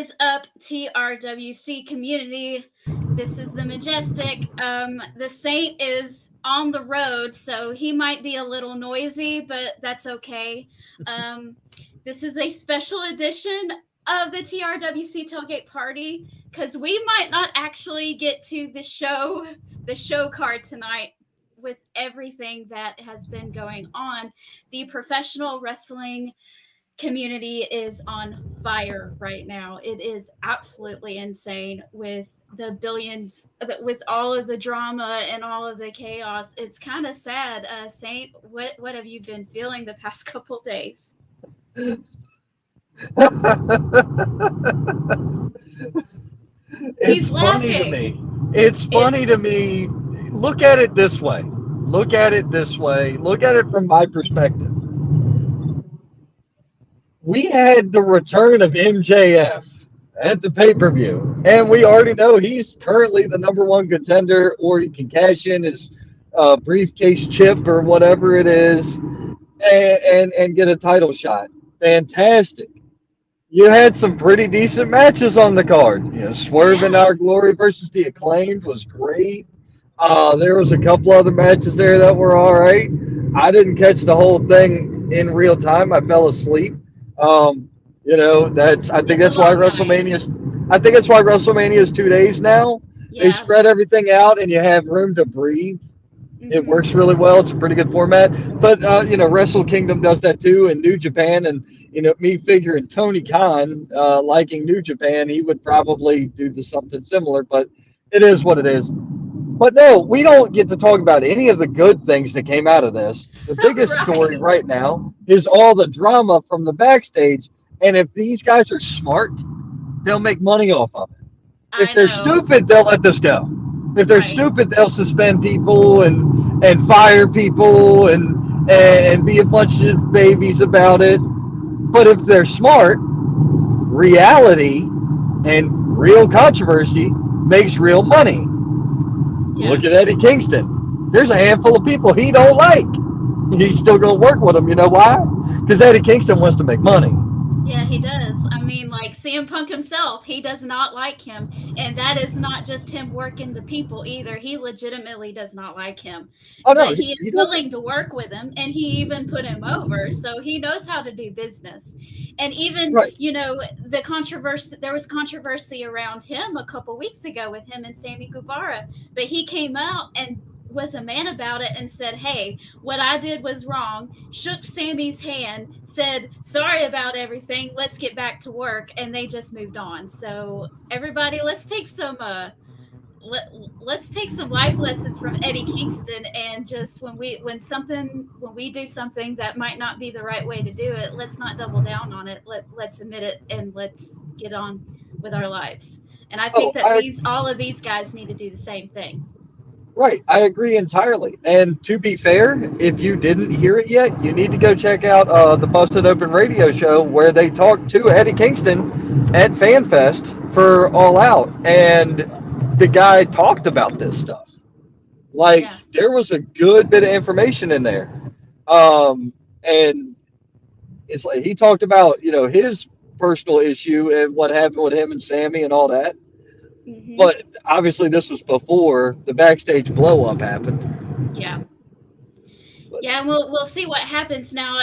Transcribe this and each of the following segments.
is up, TRWC community? This is the Majestic. The Saint is on the road, so he might be a little noisy, but that's okay. Um, this is a special edition of the TRWC Tailgate Party because we might not actually get to the show card tonight with everything that has been going on. The professional wrestling community is on fire right now. It is absolutely insane with the billions, with all of the drama and all of the chaos. It's kind of sad. Saint, what have you been feeling the past couple days? It's He's funny to laughing. me. It's It's funny to me. Look at it this way. Look at it this way. Look at it from my perspective. We had the return of MJF at the pay per view, and we already know he's currently the number one contender, or he can cash in his briefcase chip or whatever it is, and get a title shot. Fantastic. You had some pretty decent matches on the card. Swerve in yeah. Our Glory versus the Acclaimed was great. There was a couple other matches there that were all right. I didn't catch the whole thing in real time. I fell asleep. That's I think It's a that's why long night. WrestleMania is. I think that's why WrestleMania is 2 days now. They Yeah. spread everything out, and you have room to breathe. It Mm-hmm. works really well. It's a pretty good format. But Wrestle Kingdom does that too, and New Japan, and me figuring Tony Khan liking New Japan, he would probably do something similar. But it is what it is. But no, we don't get to talk about any of the good things that came out of this. The biggest story Right. right now is all the drama from the backstage. And if these guys are smart, they'll make money off of it. If I they're know. stupid, they'll let this go. If they're Right. stupid, they'll suspend people and fire people and be a bunch of babies about it. But if they're smart, reality and real controversy makes real money. Yeah. Look at Eddie Kingston. There's a handful of people he don't like. He's still gonna work with them. You know why? Because Eddie Kingston wants to make money. Yeah, he does. I mean, like CM Punk himself, he does not like him. And that is not just him working the people either. He legitimately does not like him. Oh But no, he he is doesn't. willing to work with him and he even put him over. So he knows how to do business. And even, Right. there was controversy around him a couple weeks ago with him and Sammy Guevara. But he came out and was a man about it and said, "Hey, what I did was wrong," shook Sammy's hand, said, "Sorry about everything. Let's get back to work." And they just moved on. So, everybody, let, let's take some life lessons from Eddie Kingston and just when we do something that might not be the right way to do it, let's not double down on it. Let's admit it and let's get on with our lives. And I think Oh, that I these all of these guys need to do the same thing. Right, I agree entirely. And to be fair, if you didn't hear it yet, you need to go check out the Busted Open radio show where they talked to Eddie Kingston at FanFest for All Out, and the guy talked about this stuff. Like Yeah. there was a good bit of information in there, and it's like he talked about his personal issue and what happened with him and Sammy and all that. Mhm. But obviously, this was before the backstage blow up happened. Yeah. But Yeah, and we'll see what happens now.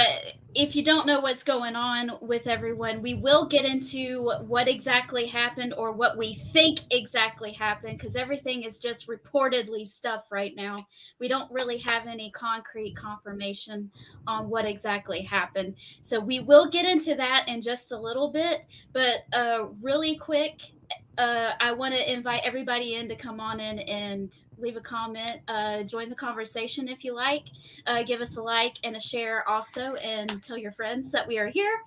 If you don't know what's going on with everyone, we will get into what exactly happened or what we think exactly happened because everything is just reportedly stuff right now. We don't really have any concrete confirmation on what exactly happened. So we will get into that in just a little bit, but really quick, I want to invite everybody in to come on in and leave a comment, join the conversation if you like. Give us a like and a share also, and tell your friends that we are here.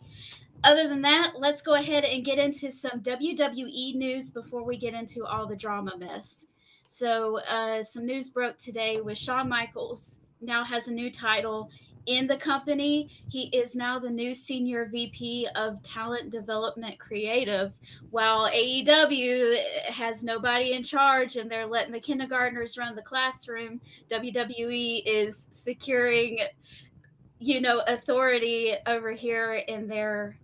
Other than that, let's go ahead and get into some WWE news before we get into all the drama mess. So, some news broke today with Shawn Michaels now has a new title in the company. He is now the new senior VP of Talent Development Creative, while AEW has nobody in charge and they're letting the kindergartners run the classroom. WWE is securing authority over here in their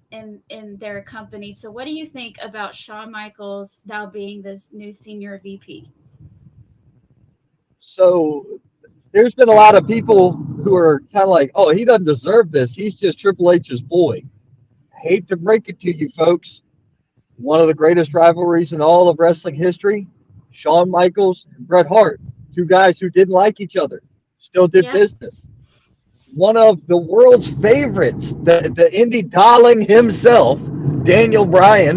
company. So what do you think about Shawn Michaels now being this new senior VP? So there's been a lot of people who are kind of like, oh, he doesn't deserve this. He's just Triple H's boy. I hate to break it to you folks. One of the greatest rivalries in all of wrestling history, Shawn Michaels and Bret Hart, two guys who didn't like each other, still did Yeah, business. One of the world's favorites, the indie darling himself,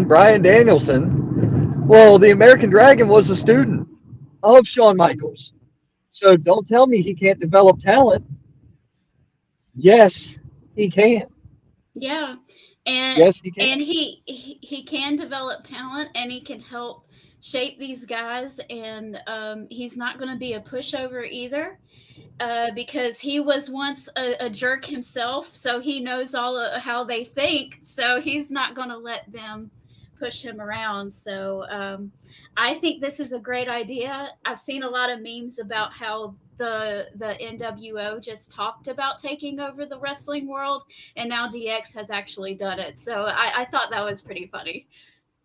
Brian Danielson. Well, the American Dragon was a student of Shawn Michaels. So don't tell me he can't develop talent. Yes, he can. yeah, and Yes, he and can. he can develop talent, and he can help shape these guys, and he's not going to be a pushover either. Because he was once a jerk himself, so he knows all of how they think. So he's not going to let them push him around. So I think this is a great idea. I've seen a lot of memes about how the NWO just talked about taking over the wrestling world, and now DX has actually done it. So I thought that was pretty funny.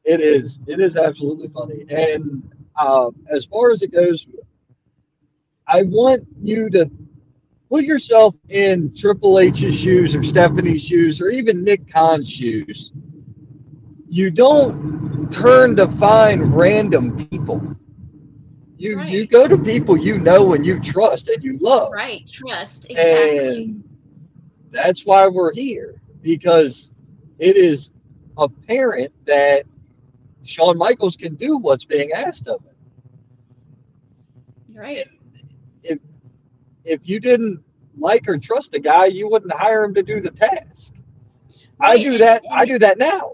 It is. It is absolutely funny. And as far as it goes, I want you to put yourself in Triple H's shoes or Stephanie's shoes or even Nick Khan's shoes. You don't turn to find random people. You Right. go to people you know and you trust and you love. Right. Trust. Exactly. And that's why we're here because it is apparent that Shawn Michaels can do what's being asked of him. Right. If if you didn't like or trust the guy, you wouldn't hire him to do the task. I Right. do And that. I and do that now.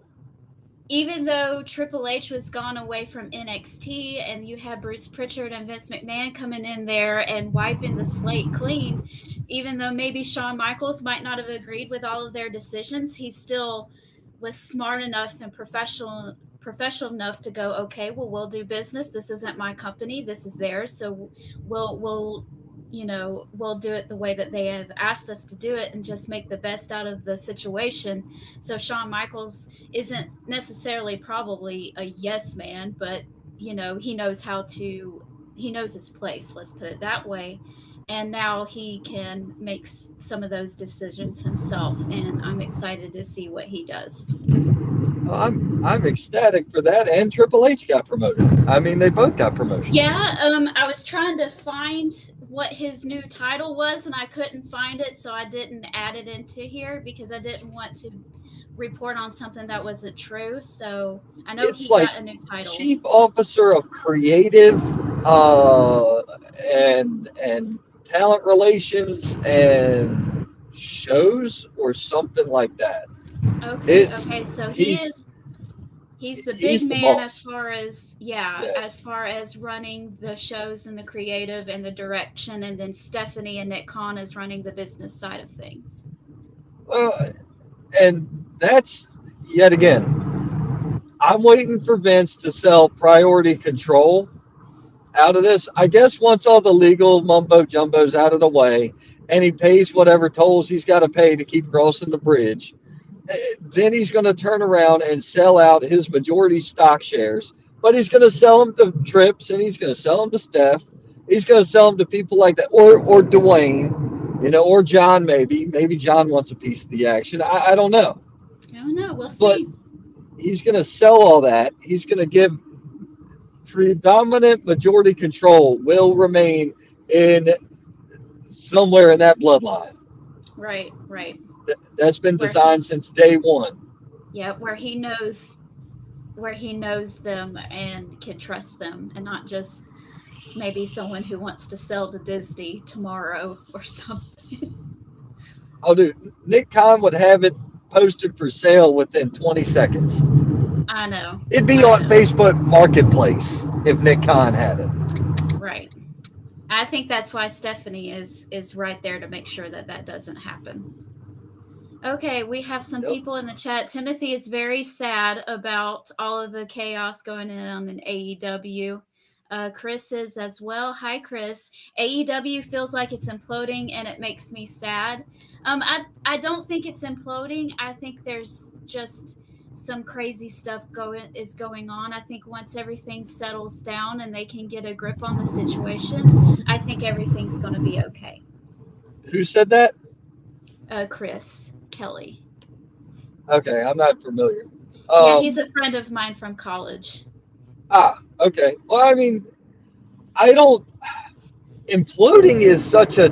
even though Triple H was gone away from NXT and you had Bruce Pritchard and Vince McMahon coming in there and wiping the slate clean, even though maybe Shawn Michaels might not have agreed with all of their decisions, he still was smart enough and professional enough to go, okay, well, we'll do business. This isn't my company. This is theirs. So we'll do it the way that they have asked us to do it and just make the best out of the situation. So Shawn Michaels isn't necessarily probably a yes man, but he knows his place, let's put it that way. And now he can make some of those decisions himself, and I'm excited to see what he does. I'm ecstatic for that. And Triple H got promoted. I mean, they both got promotions. Yeah, I was trying to find what his new title was and I couldn't find it, so I didn't add it into here because I didn't want to report on something that wasn't true. So I know It's he like got a new title. chief officer of creative uh, and talent relations and shows or something like that. Okay, It's okay. So he's he's the big he's the man as boss. far as, yeah, Yes. as far as running the shows and the creative and the direction, and then Stephanie and Nick Khan is running the business side of things. Well, and that's yet again. I'm waiting for Vince to sell priority control out of this. I guess once all the legal mumbo jumbo's out of the way and he pays whatever tolls he's got to pay to keep crossing the bridge, then he's going to turn around and sell out his majority stock shares. But he's going to sell them to Trips and he's going to sell them to Steph. He's going to sell them to people like that, or Dwayne, or John maybe. Maybe John wants a piece of the action. I don't know. I don't know. We'll But see. he's going to sell all that. He's going to give predominant majority control will remain in somewhere in that bloodline. Right, right. That's been Where designed he, since day one. yeah, where he knows them and can trust them, and not just maybe someone who wants to sell to Disney tomorrow or something. Oh, dude, Nick Khan would have it posted for sale within 20 seconds. I know. It'd be I on know. Facebook Marketplace if Nick Khan had it. Right. I think that's why Stephanie is right there to make sure that that doesn't happen. Okay, we have some Yep. people in the chat. Timothy is very sad about all of the chaos going on in AEW. Chris is as well. Hi, Chris. AEW feels like it's imploding, and it makes me sad. I don't think it's imploding. I think there's just some crazy stuff going on. I think once everything settles down and they can get a grip on the situation, I think everything's going to be okay. Who said that? Chris Kelly. Okay, I'm not familiar. Yeah, he's Um, a friend of mine from college. okay. Well, I mean, I don't. Imploding is such a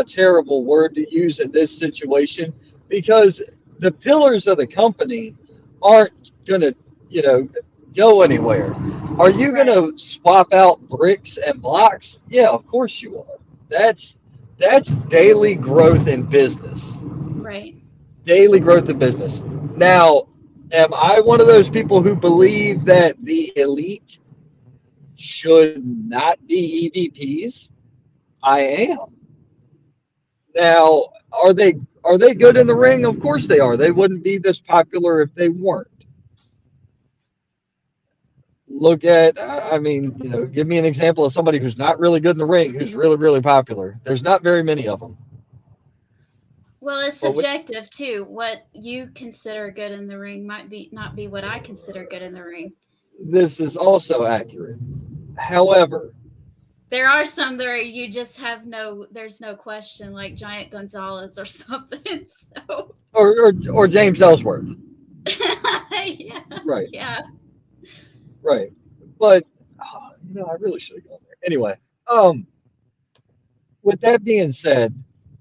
terrible word to use in this situation because the pillars of the company aren't going to, you know, go anywhere. Are you going Right, to swap out bricks and blocks? Yeah, of course you are. That's that's daily growth in business. right. Daily growth in business. Now, am I one of those people who believe that the elite should not be EVPs? I am. Now, are they good in the ring? Of course they are. They wouldn't be this popular if they weren't. Look at, I mean, give me an example of somebody who's not really good in the ring, who's really, really popular. There's not very many of them. Well, it's But with, subjective too. What you consider good in the ring might be not be what I consider good in the ring. this is also accurate. However, There are some there you just have there's no question, like Giant Gonzalez or something. So or James Ellsworth, yeah, right, yeah. right. But I really should have gone there. Anyway, um, with that being said,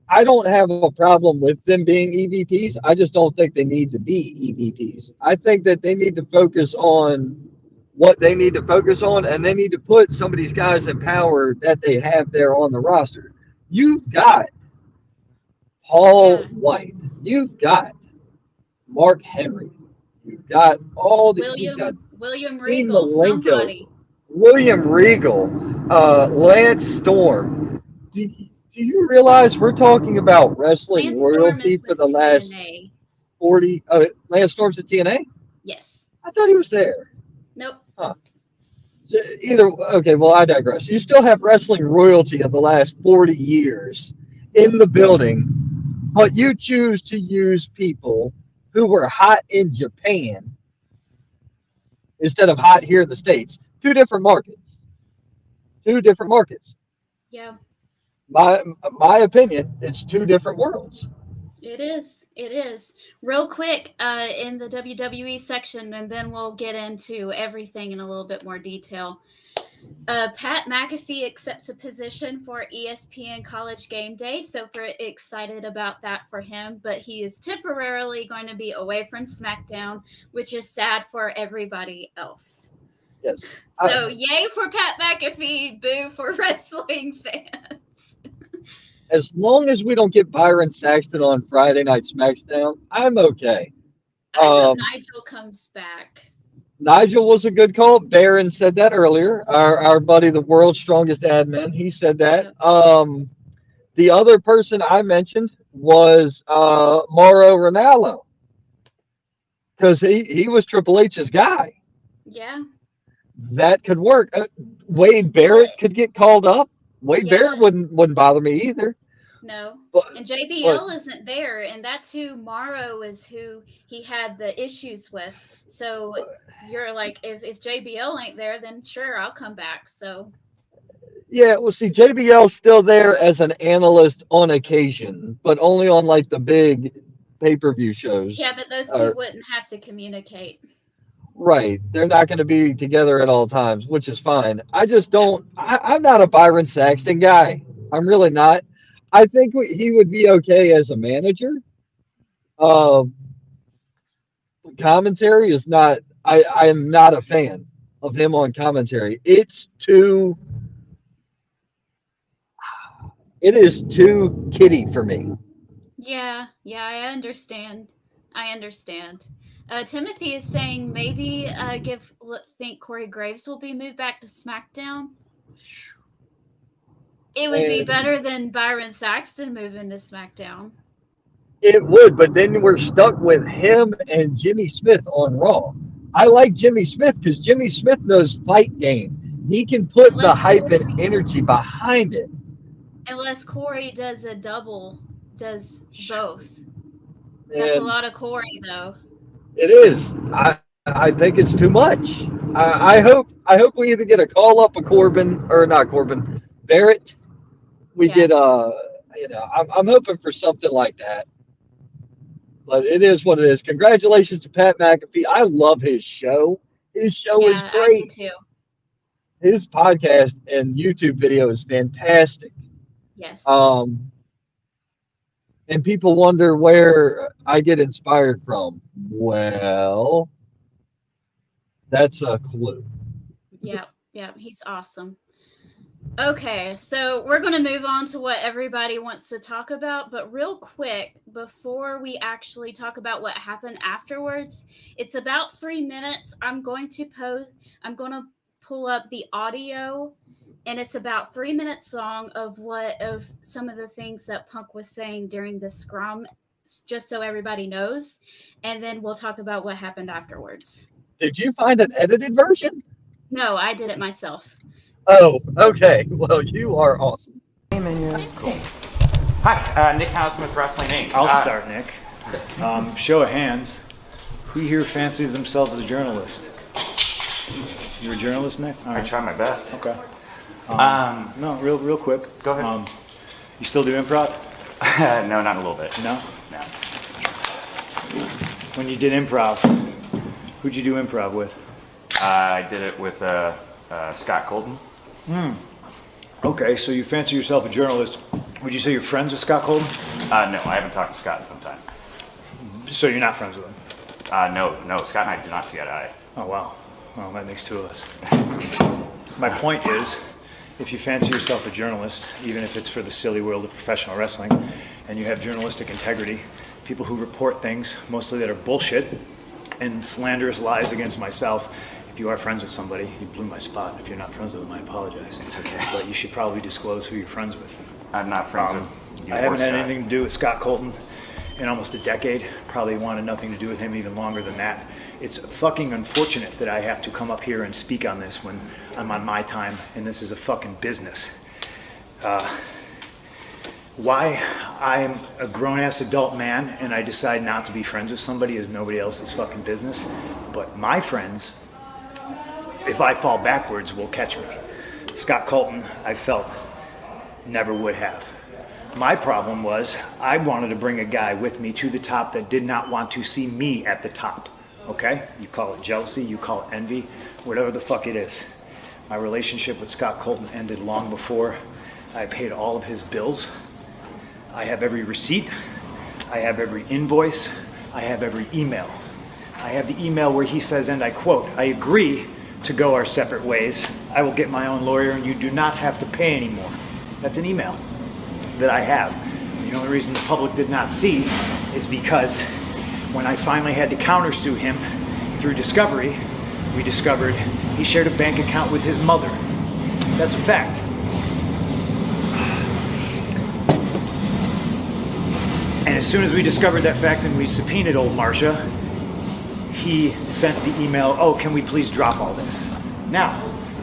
I don't have a problem with them being EVPs. I just don't think they need to be EVPs. I think that they need to focus on what they need to focus on, and they need to put some of these guys in power that they have there on the roster. You've got Paul Yeah. White. You've got Mark Henry. You've got William Dean Regal, Malenko, somebody. William Regal, Lance Storm. Do you realize we're talking about wrestling Lance Storm royalty is for with the last TNA. 40? Lance Storm's at TNA? Yes. I thought he was there. Nope. Huh. Either, okay, well, I digress. You still have wrestling royalty of the last 40 years in the building, but you choose to use people who were hot in Japan instead of hot here in the States. Two different markets. Two different markets. Yeah. My my opinion, it's two different worlds. It is. It is. Real quick, in the WWE section, and then we'll get into everything in a little bit more detail. Pat McAfee accepts a position for ESPN College Game Day. Super excited about that for him, but he is temporarily going to be away from SmackDown, which is sad for everybody else. Yes. So, yay for Pat McAfee, boo for wrestling fans. As long as we don't get Byron Saxton on Friday Night SmackDown, I'm okay. I hope Um, Nigel comes back. Nigel was a good call. Baron said that earlier. Our buddy, the world's strongest admin, he said that. Yep. The other person I mentioned was Mauro Ranallo because he was Triple H's guy. Yeah. That could work. Wade Well, Barrett could get called up. Wade yeah. Barrett wouldn't bother me either. No. But And but JBL isn't there, and that's who Morrow is who he had the issues with. So you're like, if JBL ain't there, then sure, I'll come back. So yeah, well, see, JBL's still there as an analyst on occasion, but only on like the big pay-per-view shows. yeah, but those two Uh, wouldn't have to communicate. right, they're not going to be together at all times, which is fine. I just Yeah. don't. I'm not a Byron Saxton guy. I'm really not. I think he would be okay as a manager. Uh, Commentary is not. I am not a fan of him on commentary. It is too kiddie for me. Yeah, yeah, I understand. I understand. Timothy is saying maybe think Corey Graves will be moved back to SmackDown. It would be And better than Byron Saxton moving to SmackDown. it would, but then we're stuck with him and Jimmy Smith on Raw. I like Jimmy Smith because Jimmy Smith knows fight game. he can put the Unless hype Corey, and energy behind it. unless Corey does both. That's a And lot of Corey, though. it is. I think it's too much. I hope we either get a call up of Corbin or not Corbin Barrett. We Yeah, get I'm hoping for something like that. But it is what it is. Congratulations to Pat McAfee. I love his show. His show is yeah, I do great. too. His podcast and YouTube video is fantastic. Yes. Um, and people wonder where I get inspired from. Well, that's a clue. Yeah, yeah, he's awesome. Okay, so we're going to move on to what everybody wants to talk about, but real quick, before we actually talk about what happened afterwards, it's about 3 minutes. I'm going to pull up the audio, and it's about 3 minutes long of some of the things that Punk was saying during the scrum, just so everybody knows, and then we'll talk about what happened afterwards. Did you find an edited version? No, I did it myself. Oh, okay. Well, you are awesome. Cool. Hi, Nick House with Wrestling Inc. I'll start, Nick. Show of hands. Who here fancies themselves as a journalist? You're a journalist, Nick? All I right. try my best. Okay. No, real quick. Go ahead. You still do improv? No, not a little bit. No? No. When you did improv, who'd you do improv with? I did it with Scott Colton. Okay, so you fancy yourself a journalist. Would you say you're friends with Scott Colton? No, I haven't talked to Scott in some time. So you're not friends with him? No, Scott and I do not see eye to eye. Oh, wow. Well, that makes two of us. My point is, if you fancy yourself a journalist, even if it's for the silly world of professional wrestling, and you have journalistic integrity, people who report things, mostly that are bullshit, and slanderous lies against myself, if you are friends with somebody, you blew my spot. If you're not friends with them, I apologize. It's okay. But you should probably disclose who you're friends with. I'm not friends with you. I haven't or had Scott. anything to do with Scott Colton in almost a decade. Probably wanted nothing to do with him even longer than that. It's fucking unfortunate that I have to come up here and speak on this when I'm on my time and this is a fucking business. Why I'm a grown-ass adult man and I decide not to be friends with somebody is nobody else's fucking business. But my friends, if I fall backwards, will catch me. Scott Colton, I felt, never would have. My problem was I wanted to bring a guy with me to the top that did not want to see me at the top. Okay? You call it jealousy, you call it envy, whatever the fuck it is. My relationship with Scott Colton ended long before I paid all of his bills. I have every receipt, I have every invoice, I have every email. I have the email where he says, and I quote, "I agree to go our separate ways. I will get my own lawyer and you do not have to pay anymore." That's an email that I have. The only reason the public did not see is because when I finally had to countersue him through discovery, we discovered he shared a bank account with his mother. That's a fact. And as soon as we discovered that fact and we subpoenaed old Marcia, he sent the email, "Oh, can we please drop all this?" Now,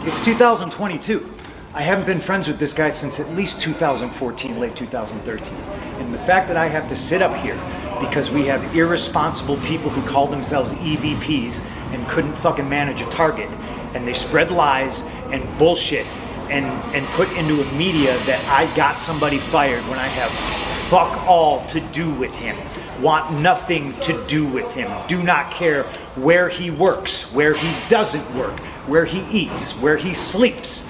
it's 2022. I haven't been friends with this guy since at least 2014, late 2013. And the fact that I have to sit up here because we have irresponsible people who call themselves EVPs and couldn't fucking manage a target, and they spread lies and bullshit and put into a media that I got somebody fired when I have fuck all to do with him. Want nothing to do with him. Do not care where he works, where he doesn't work, where he eats, where he sleeps.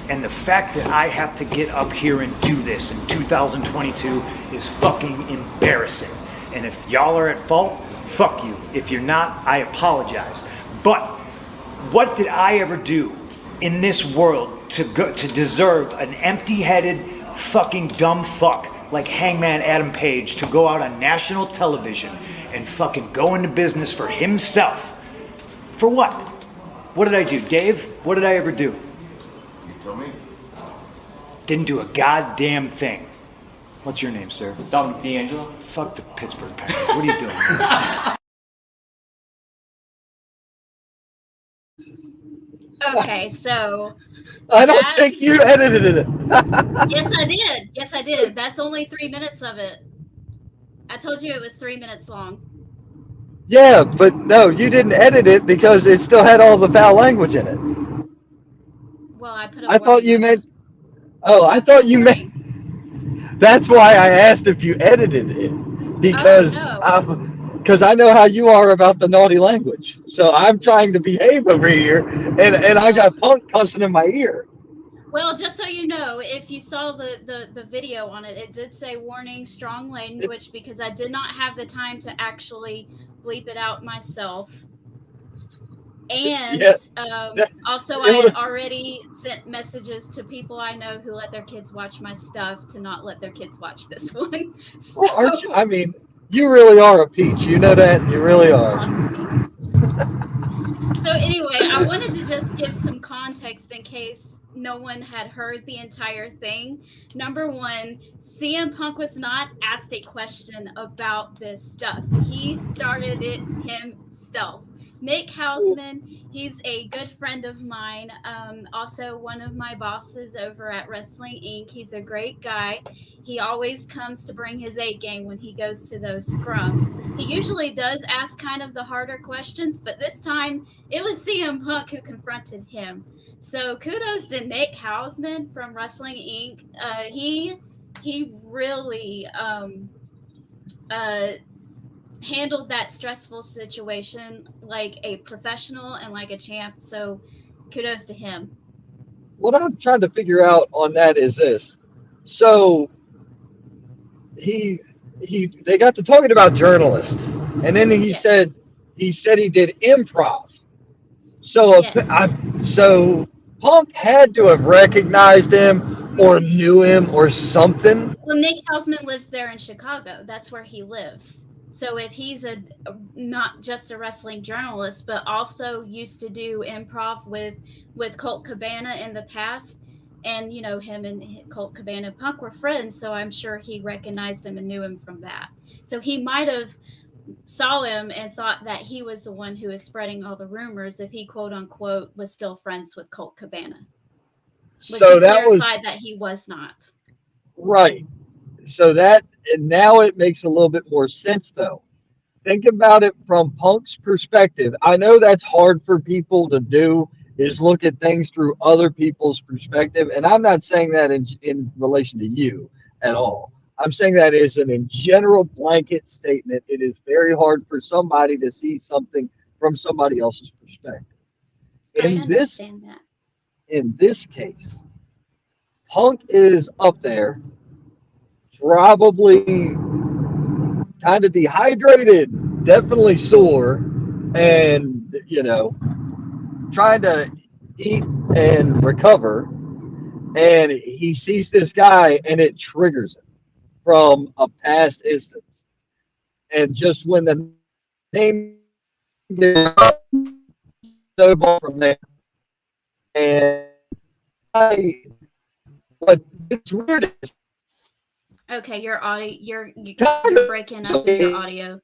And the fact that I have to get up here and do this in 2022 is fucking embarrassing. And if y'all are at fault, fuck you. If you're not, I apologize. But what did I ever do in this world to deserve an empty-headed fucking dumb fuck like Hangman Adam Page to go out on national television and fucking go into business for himself? For what? What did I do, Dave? What did I ever do? You tell me. Didn't do a goddamn thing. What's your name, sir? Dominic D'Angelo. Fuck the Pittsburgh Penguins. What are you doing here? Okay, so I don't that. think you edited it. Yes, I did. Yes, I did. That's only 3 minutes of it. I told you it was 3 minutes long. Yeah, but no, you didn't edit it because it still had all the foul language in it. Well, I put a I thought warning you on it. meant. Oh, I I put a thought you meant. warning. That's why I asked if you edited it Oh because no. I know how you are about the naughty language. So I'm trying to Yes. behave over here, and I Well, got Punk cussing in my ear. well, just so you know, if you saw the video on it, it did say warning, strong It, language, because I did not have the time to actually bleep it out myself. And yeah, also, I it had would. already sent messages to people I know who let their kids watch my stuff to not let their kids watch this one. So, Well, aren't you? I mean, you really are a peach. You know that. You really are. oh, thanks. So anyway, I wanted to just give some context in case no one had heard the entire thing. Number one, CM Punk was not asked a question about this stuff. He started it himself. Nick Hausman, he's a good friend of mine, also one of my bosses over at Wrestling Inc. He's a great guy. He always comes to bring his A game when he goes to those scrums. He usually does ask kind of the harder questions, but this time it was CM Punk who confronted him. So kudos to Nick Hausman from Wrestling Inc. He really handled that stressful situation like a professional and like a champ. So kudos to him. What I'm trying to figure out on that is this. So he they got to talking about journalists, and then Yes. he said he did improv. So Yes. so Punk had to have recognized him or knew him or something. Well, Nick Hausman lives there in Chicago. That's where he lives. So if he's a not just a wrestling journalist, but also used to do improv with Colt Cabana in the past, and you know him and Colt Cabana Punk were friends, so I'm sure he recognized him and knew him from that. So he might have saw him and thought that he was the one who was spreading all the rumors if he quote unquote was still friends with Colt Cabana, which he So that was clarified that he was not. right. So that and now it makes a little bit more sense though. Think about it from Punk's perspective. I know that's hard for people to do is look at things through other people's perspective, and I'm not saying that in relation to you at all. I'm saying that as an in general blanket statement. It is very hard for somebody to see something from somebody else's perspective. I In this understand that. in this case, Punk is up there, probably kind of dehydrated, definitely sore, and trying to eat and recover. And he sees this guy, and it triggers him from a past instance. And just when the name gets snowball from there, and I, what it's weird is Okay, your audio, kind you're of breaking up in your audio.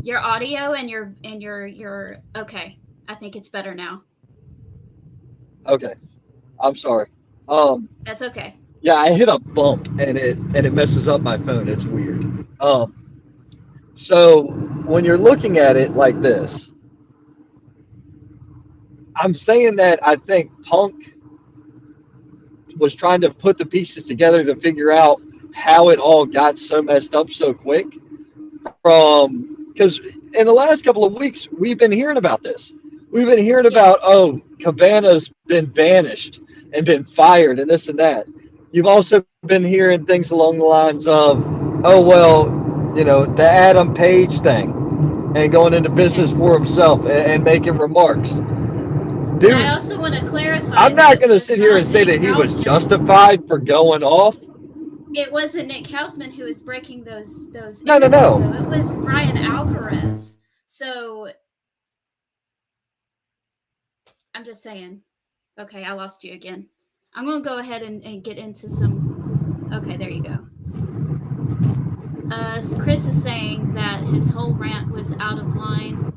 Your audio and your okay. I think it's better now. okay. I'm sorry. That's okay. Yeah, I hit a bump and it messes up my phone. It's weird. So when you're looking at it like this, I'm saying that I think Punk was trying to put the pieces together to figure out how it all got so messed up so quick. From because in the last couple of weeks we've been hearing about this. We've been hearing about Yes. Cabana's been banished and been fired and this and that. You've also been hearing things along the lines of, oh well, the Adam Page thing and going into business Yes. for himself and making remarks. And I Dude, also want to clarify I'm that not it going to was sit here not and say Nick that he was Hausman. justified for going off. It wasn't Nick Hausman who was breaking those No, interviews, no. though. It was Ryan Alvarez. So I'm just saying. Okay, I lost you again. I'm going to go ahead and get into some. Okay, there you go. Chris is saying that his whole rant was out of line.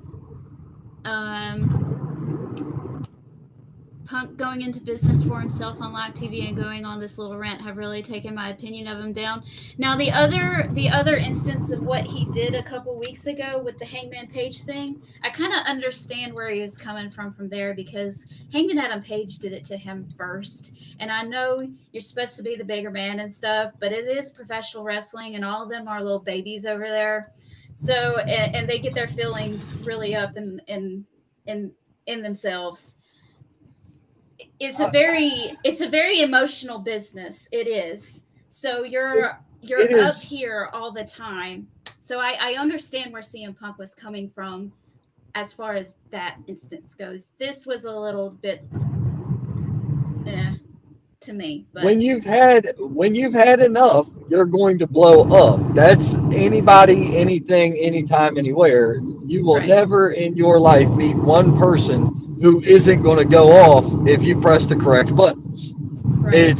Punk going into business for himself on live TV and going on this little rant have really taken my opinion of him down. Now the other instance of what he did a couple weeks ago with the Hangman Page thing, I kind of understand where he was coming from there, because Hangman Adam Page did it to him first. And I know you're supposed to be the bigger man and stuff, but it is professional wrestling, and all of them are little babies over there. So and they get their feelings really up in themselves. It's a very emotional business. It is. So you're up here all the time. So I understand where CM Punk was coming from as far as that instance goes. This was a little bit to me. But when you've had enough, you're going to blow up. That's anybody, anything, anytime, anywhere. You will never in your life meet one person who isn't going to go off if you press the correct buttons. Right.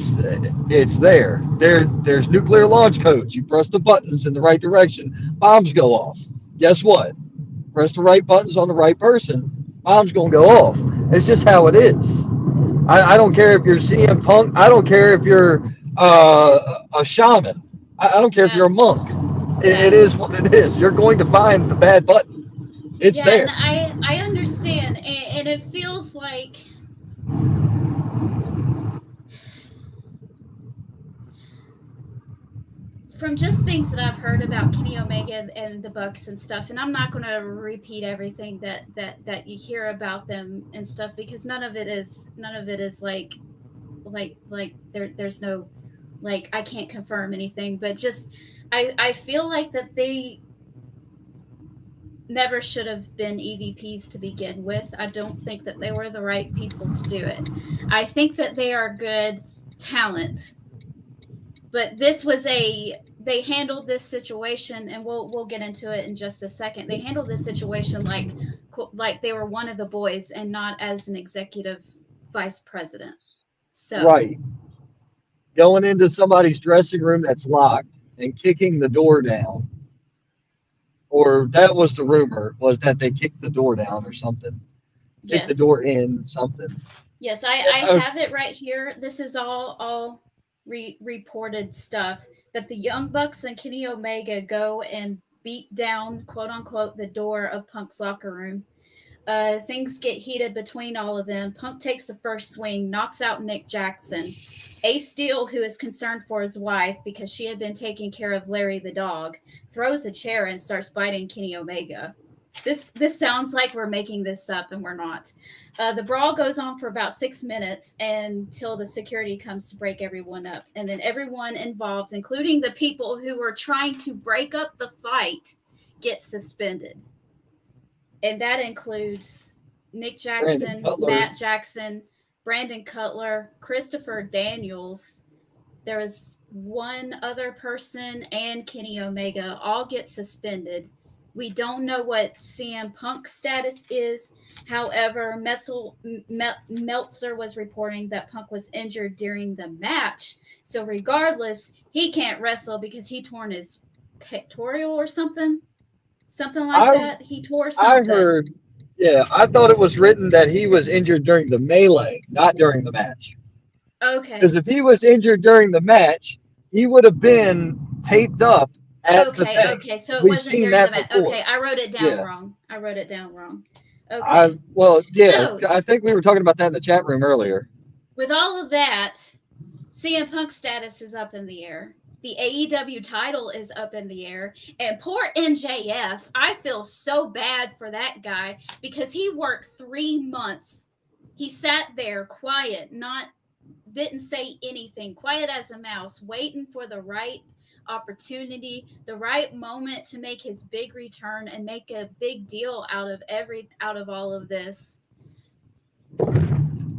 It's there. There's nuclear launch codes. You press the buttons in the right direction, bombs go off. Guess what? Press the right buttons on the right person, bombs going to go off. It's just how it is. I don't care if you're CM Punk. I don't care if you're a shaman. I don't care if you're a monk. It is what it is. You're going to find the bad button. It's there. And I understand, and it feels like from just things that I've heard about Kenny Omega and the Bucks and stuff, and I'm not going to repeat everything that you hear about them and stuff, because none of it is like there's no, like, I can't confirm anything, but just I feel like that they never should have been EVPs to begin with. I don't think that they were the right people to do it. I think that they are good talent, but they handled this situation, and we'll get into it in just a second. They handled this situation like they were one of the boys and not as an executive vice president. So right, going into somebody's dressing room that's locked and kicking the door down. Or that was the rumor, was that they kicked the door down or something. Kicked the door in, something. Yes, I have it right here. This is all reported stuff, that the Young Bucks and Kenny Omega go and beat down, quote unquote, the door of Punk's locker room. Things get heated between all of them. Punk takes the first swing, knocks out Nick Jackson. Ace Steel, who is concerned for his wife because she had been taking care of Larry the dog, throws a chair and starts biting Kenny Omega. This sounds like we're making this up, and we're not. The brawl goes on for about 6 minutes until the security comes to break everyone up. And then everyone involved, including the people who were trying to break up the fight, gets suspended. And that includes Nick Jackson, Matt Jackson, Brandon Cutler, Christopher Daniels. There was one other person, and Kenny Omega, all get suspended. We don't know what CM Punk's status is. However, Meltzer was reporting that Punk was injured during the match. So regardless, he can't wrestle because he torn his pectoral or something. Something like that. He tore something. I heard, I thought it was written that he was injured during the melee, not during the match. Okay. Because if he was injured during the match, he would have been taped up at the thing. Okay, so it wasn't during the match. Okay, I wrote it down wrong. Okay. So, I think we were talking about that in the chat room earlier. With all of that, CM Punk's status is up in the air. The AEW title is up in the air. And poor MJF, I feel so bad for that guy because he worked 3 months. He sat there quiet, didn't say anything, quiet as a mouse, waiting for the right opportunity, the right moment to make his big return and make a big deal out of all of this.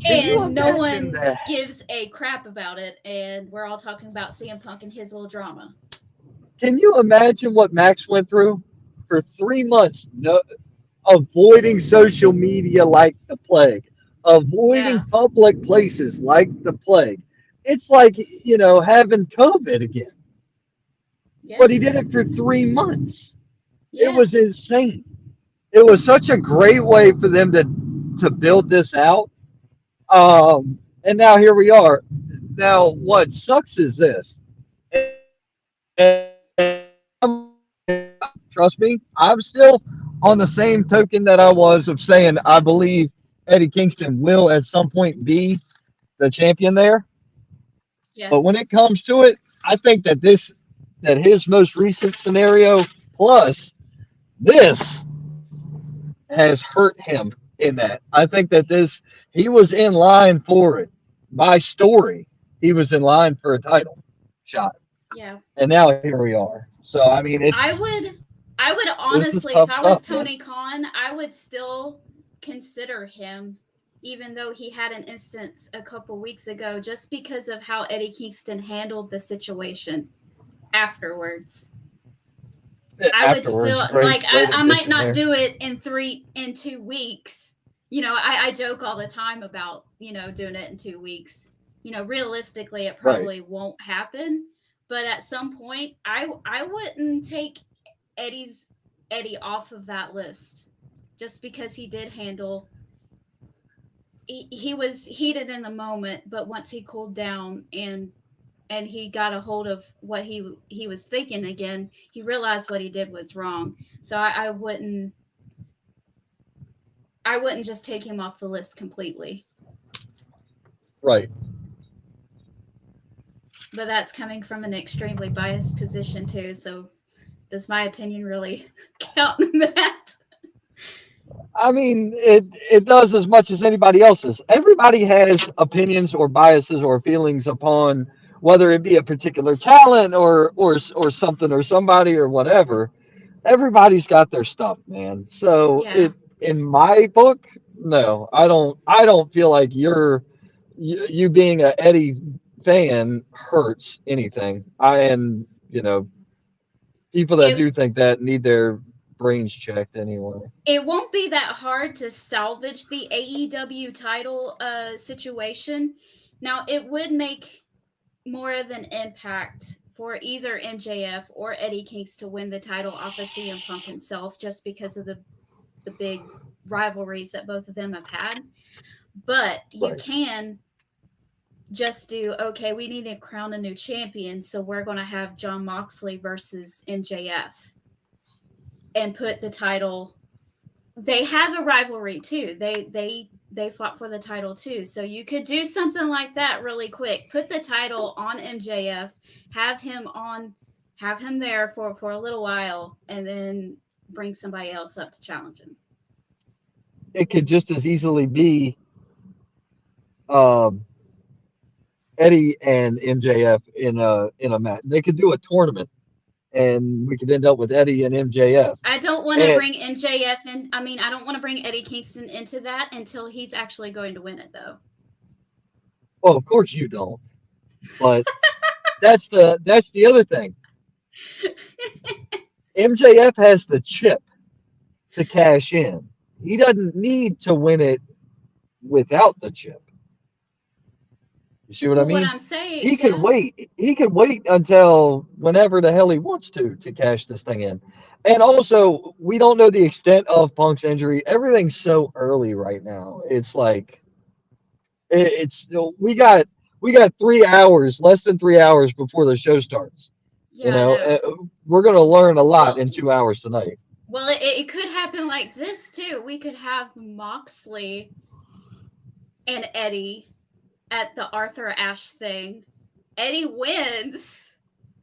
And no one gives a crap about it, and we're all talking about CM Punk and his little drama. Can you imagine what Max went through for 3 months? Avoiding social media like the plague, avoiding public places like the plague. It's like, having COVID again. Yeah. But he did it for 3 months. Yeah. It was insane. It was such a great way for them to build this out. And now here we are. Now, what sucks is this. Trust me, I'm still on the same token that I was of saying I believe Eddie Kingston will at some point be the champion there. Yeah. But when it comes to it, I think that his most recent scenario plus this has hurt him in that. I think that he was in line for it. By story, he was in line for a title shot. Yeah. And now here we are. So I mean I would this is honestly, if tough I was stuff, man. Tony Khan, I would still consider him, even though he had an instance a couple weeks ago, just because of how Eddie Kingston handled the situation afterwards. I would still Great I might addition not there. do it in 2 weeks. I joke all the time about, doing it in 2 weeks. Realistically it Right. probably won't happen, but at some point I wouldn't take Eddie off of that list just because he did handle he was heated in the moment, but once he cooled down and he got a hold of what he was thinking again, he realized what he did was wrong. So I wouldn't just take him off the list completely. Right. But that's coming from an extremely biased position too. So does my opinion really count in that? I mean, it does as much as anybody else's. Everybody has opinions or biases or feelings upon whether it be a particular talent or something or somebody or whatever. Everybody's got their stuff, man. So Yeah. in my book, no, I don't feel like you being a Eddie fan hurts anything. And people that It do think that need their brains checked anyway. it won't be that hard to salvage the AEW title situation. Now it would make more of an impact for either MJF or Eddie Kinks to win the title off of CM Punk himself, just because of the big rivalries that both of them have had. But you Right. can just do, okay, we need to crown a new champion, so we're going to have John Moxley versus MJF and put the title. They have a rivalry too. They fought for the title too. So you could do something like that really quick. Put the title on MJF, have him there for a little while, and then bring somebody else up to challenge him. It could just as easily be um, Eddie and MJF in a match. They could do a tournament, and we could end up with Eddie and MJF. I don't want to And bring MJF in. I mean, I don't want to bring Eddie Kingston into that until he's actually going to win it, though. well, of course you don't, but that's the other thing. MJF has the chip to cash in. He doesn't need to win it without the chip. You see what I Well, what mean? I'm saying, He could yeah, wait. He could wait until whenever the hell he wants to cash this thing in. And also, we don't know the extent of Punk's injury. Everything's so early right now. It's like it's we got 3 hours, less than 3 hours before the show starts. yeah, I know. We're gonna learn a lot Well, in 2 hours tonight. Well, it could happen like this too. We could have Moxley and Eddie at the Arthur Ashe thing. Eddie wins,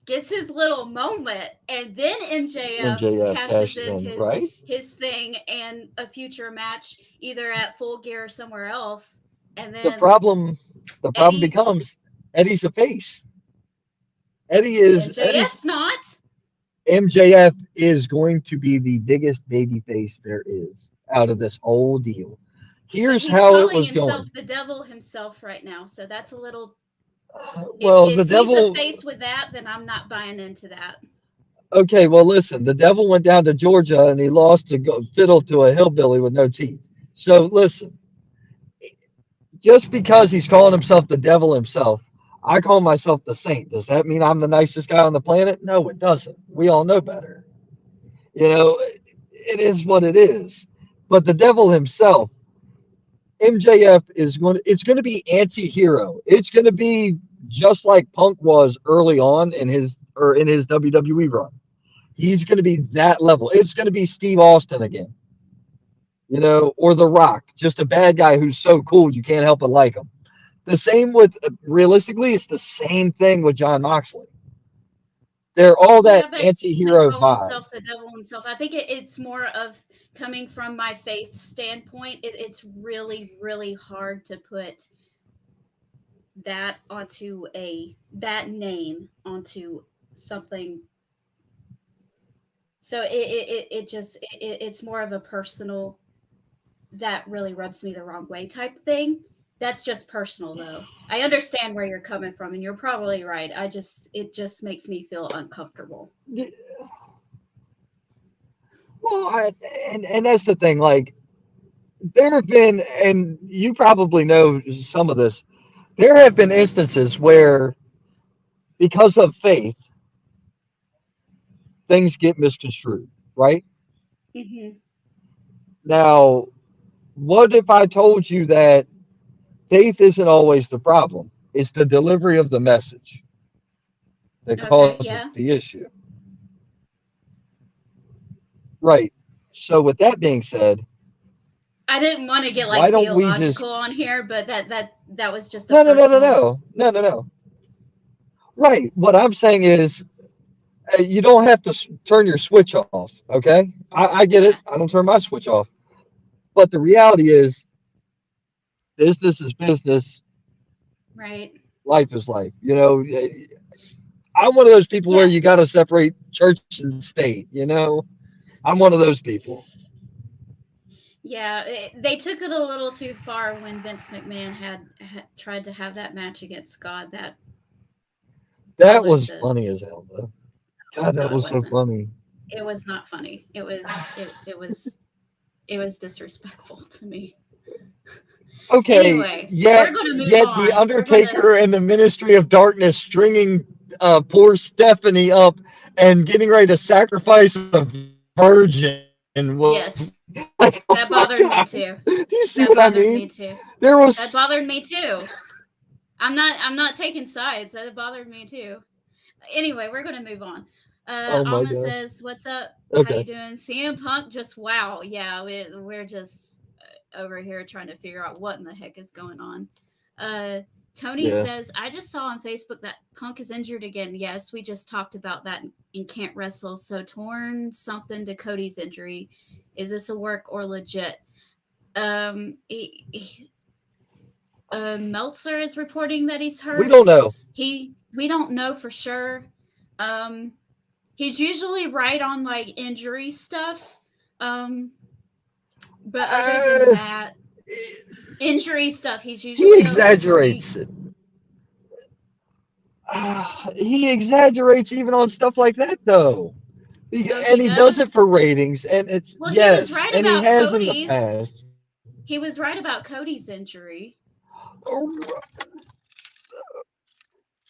gets his little moment, and then MJF MJF cashes cashes in in, right? his thing and a future match either at Full Gear or somewhere else. And The then problem the problem Eddie's becomes Eddie's a face. Eddie's MJF's not. MJF is going to be the biggest baby face there is out of this whole deal. But Here's he's how it calling was himself going. the devil himself right now. So that's a little. Well, If the he's a devil. face with that, then I'm not buying into that. Okay, well, listen. The devil went down to Georgia and he lost to go fiddle to a hillbilly with no teeth. So listen, just because he's calling himself the devil himself, I call myself the saint. Does that mean I'm the nicest guy on the planet? No, it doesn't. We all know better. It is what it is. But the devil himself, MJF it's going to be anti-hero. It's going to be just like Punk was early on in his WWE run. He's going to be that level. It's going to be Steve Austin again, or The Rock, just a bad guy who's so cool you can't help but like him. The same with realistically, it's the same thing with John Moxley. They're all that Yeah, but he anti-hero call vibe. himself the devil himself. I think it's more of coming from my faith standpoint. It's really, really hard to put that onto that name onto something. So it's more of a personal that really rubs me the wrong way type thing. That's just personal though. I understand where you're coming from and you're probably right. It just makes me feel uncomfortable. Well, and that's the thing. Like there have been, and you probably know some of this. There have been instances where, because of faith, things get misconstrued, right? Hmm. Now, what if I told you that faith isn't always the problem? It's the delivery of the message that Okay, causes yeah. the issue. Right. So, with that being said, I didn't want to get why like don't we just. theological on here, but that was just a No, no, no, no, personal. no. No, no, no. Right. What I'm saying is, you don't have to turn your switch off. Okay. I get it. Yeah, I don't turn my switch off. But the reality is, business is business. right. Life is life. I'm one of those people where Yeah, you got to separate church and state. I'm one of those people. yeah. They took it a little too far when Vince McMahon had tried to have that match against God. That That followed was the. funny as hell, though. God, No, that it was so wasn't. funny. It was not funny. It was disrespectful to me. Okay, Anyway, we're yet going to move yet the on. We're going to. Undertaker and the Ministry of Darkness stringing poor Stephanie up and getting ready to sacrifice a virgin was Yes, like, oh my that bothered God. me too. Do you see what That I bothered mean? me too. There That was. bothered me too. I'm not taking sides. That bothered me too. Anyway, we're gonna move on. Oh my Alma God. says, "What's up? How you Okay. doing?" CM Punk just wow. Yeah, we're just over here trying to figure out what in the heck is going on. Uh, Tony Yeah. says, "I just saw on Facebook that Punk is injured again." Yes, we just talked about that and can't wrestle. So torn something to Cody's injury. Is this a work or legit? Meltzer is reporting that he's We don't hurt. know. We don't know for sure. Um, he's usually right on like injury stuff. Um, but other than Uh, that, injury stuff, he's he usually pretty. exaggerates it. He exaggerates even on stuff like that, though. Oh, he And he does it does. for ratings, and it's Well, he was yes, right and he about has in the Cody's. past. He was right about Cody's injury.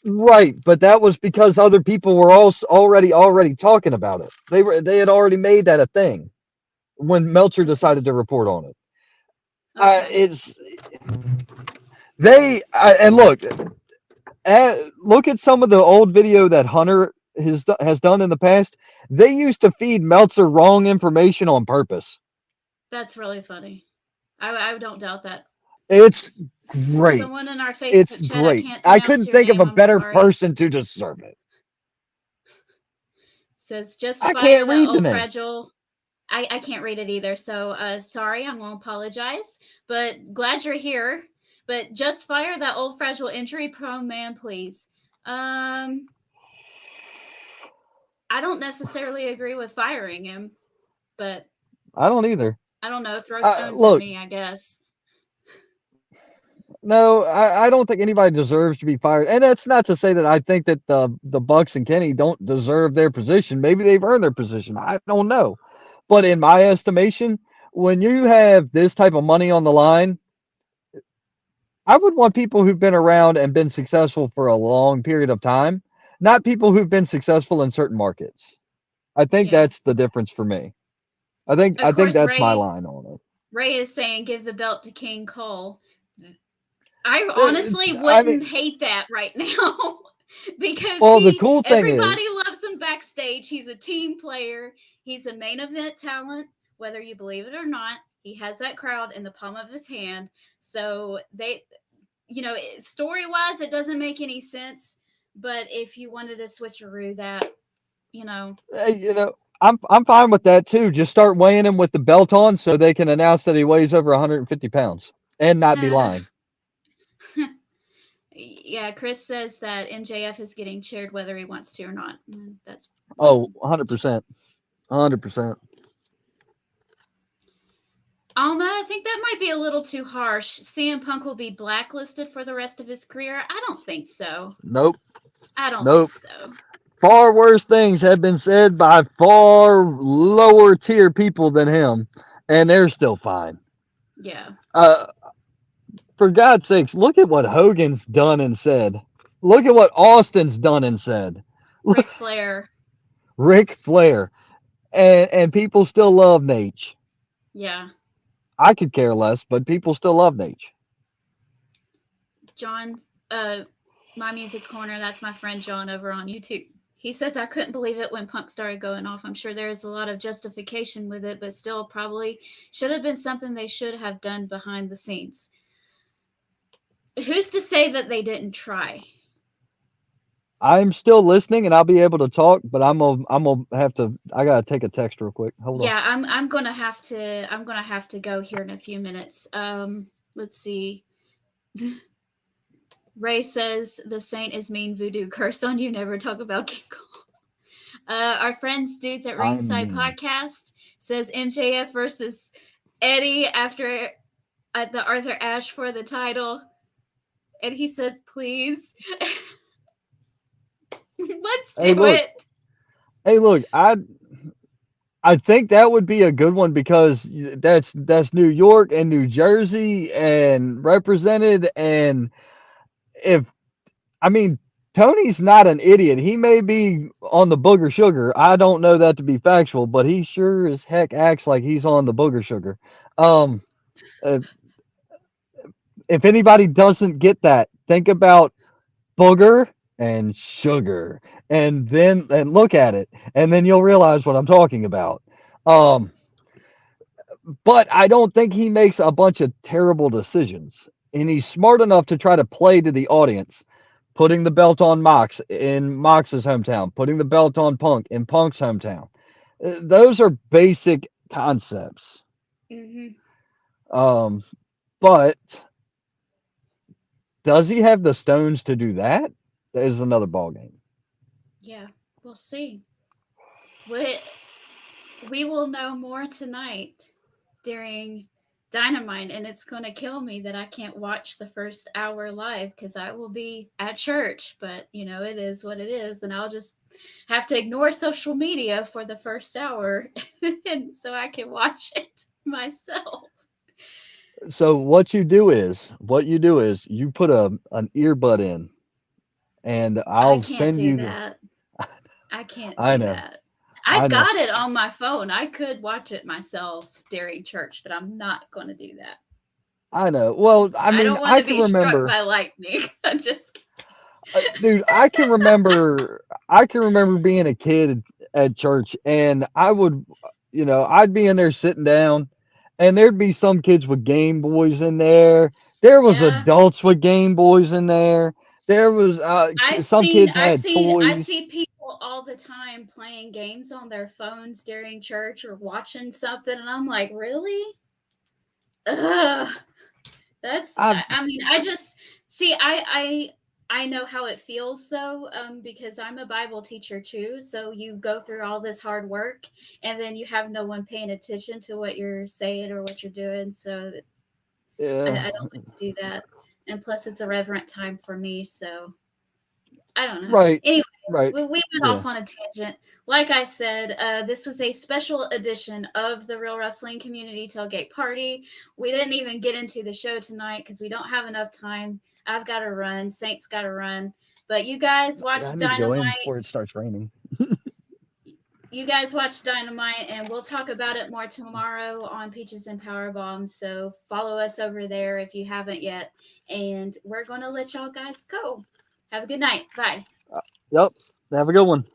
Right, but that was because other people were also already talking about it. They had already made that a thing when Meltzer Okay. decided to report on it. Okay. It's they and look at some of the old video that Hunter has done in the past. They used to feed Meltzer wrong information on purpose. That's really funny. I don't doubt that. It's great. Someone in our It's Facebook chat, I great. can't I pronounce couldn't your think of name. a I'm better sorry. person to deserve it. Says just I fire can't that read the old name. fragile. I can't read it either, so sorry, I'm gonna apologize. But glad you're here. But just fire that old fragile injury prone man, please. I don't necessarily agree with firing him, but I don't either. I don't know, throw stones at Look, me, I guess. no, I don't think anybody deserves to be fired. And that's not to say that I think that the Bucks and Kenny don't deserve their position. Maybe they've earned their position. I don't know. But in my estimation, when you have this type of money on the line, I would want people who've been around and been successful for a long period of time, not people who've been successful in certain markets. I think Yeah. that's the difference for me. I think Of I think course, that's my Ray line on it. Ray is saying give the belt to King Cole. I Uh, honestly I wouldn't mean, hate that right now because well, the cool thing everybody is, loves him backstage. He's a team player. He's a main event talent, whether you believe it or not. He has that crowd in the palm of his hand. So story wise, it doesn't make any sense. But if you wanted to switcheroo that, you know, you know, I'm fine with that too. Just start weighing him with the belt on, so they can announce that he weighs over 150 pounds and not be uh, lying. yeah, Chris says that MJF is getting cheered whether he wants to or not. That's Oh, 100%, 100%. Alma, I think that might be a little too harsh. CM Punk will be blacklisted for the rest of his career. I don't think so. Nope, I don't think nope. so. Far worse things have been said by far lower tier people than him, and they're still fine. Yeah. Uh, for God's sakes, look at what Hogan's done and said. Look at what Austin's done and said. Ric Flair. Ric Flair, and people still love Nate. Yeah. I could care less, but people still love Nate. John, my music corner, that's my friend John over on YouTube. He says I couldn't believe it when Punk started going off. I'm sure there's a lot of justification with it, but still probably should have been something they should have done behind the scenes. Who's to say that they didn't try? I'm still listening, and I'll be able to talk, but I'm gonna have to. I gotta take a text real quick. Hold on. Yeah, I'm gonna have to go here in a few minutes. Let's see. Ray says the saint is mean voodoo curse on you. Never talk about King Cole. Our friends dudes at I'm Ringside mean. Podcast says MJF versus Eddie after at the Arthur Ashe for the title, and he says please. Let's Hey, do look. it. Hey, look. I think that would be a good one because that's New York and New Jersey and represented. And if I mean Tony's not an idiot. He may be on the booger sugar. I don't know that to be factual, but he sure as heck acts like he's on the booger sugar. Um, uh, if anybody doesn't get that, think about booger and sugar, and look at it, and then you'll realize what I'm talking about. Um, but I don't think he makes a bunch of terrible decisions. And he's smart enough to try to play to the audience, putting the belt on Mox in Mox's hometown, putting the belt on Punk in Punk's hometown. Those are basic concepts. Mm-hmm. Um, but does he have the stones to do that? That is another ball game. Yeah, we'll see. We will know more tonight during Dynamite, and it's going to kill me that I can't watch the first hour live because I will be at church. But it is what it is, and I'll just have to ignore social media for the first hour, and so I can watch it myself. So what you do is you put an earbud in, and I I'll can't send do you the. that. I can't I do know, that. I I've know. got it on my phone. I could watch it myself during church, but I'm not going to do that. I know. Well, I I mean, don't want I to can be struck remember, by lightning. I'm just dude. I can remember being a kid at church, and I would, I'd be in there sitting down, and there'd be some kids with Game Boys in there. There was yeah. adults with Game Boys in there. There was some kids had I toys. see people all the time playing games on their phones during church or watching something, and I'm like, really? Ugh. That's. I I mean, I just see. I know how it feels though, because I'm a Bible teacher too. So you go through all this hard work, and then you have no one paying attention to what you're saying or what you're doing. So I yeah, don't like to do that. And plus, it's a reverent time for me. So I don't know. right, Anyway, right, we went yeah. off on a tangent. Like I said, this was a special edition of the Real Wrestling Community Tailgate Party. We didn't even get into the show tonight because we don't have enough time. I've got to run. Saint's got to run. But you guys watch I need to go in Dynamite. before it starts raining. You guys watch Dynamite, and we'll talk about it more tomorrow on Peaches and Power Bombs. So follow us over there if you haven't yet. And we're going to let y'all guys go. Have a good night. Bye. Yep. Have a good one.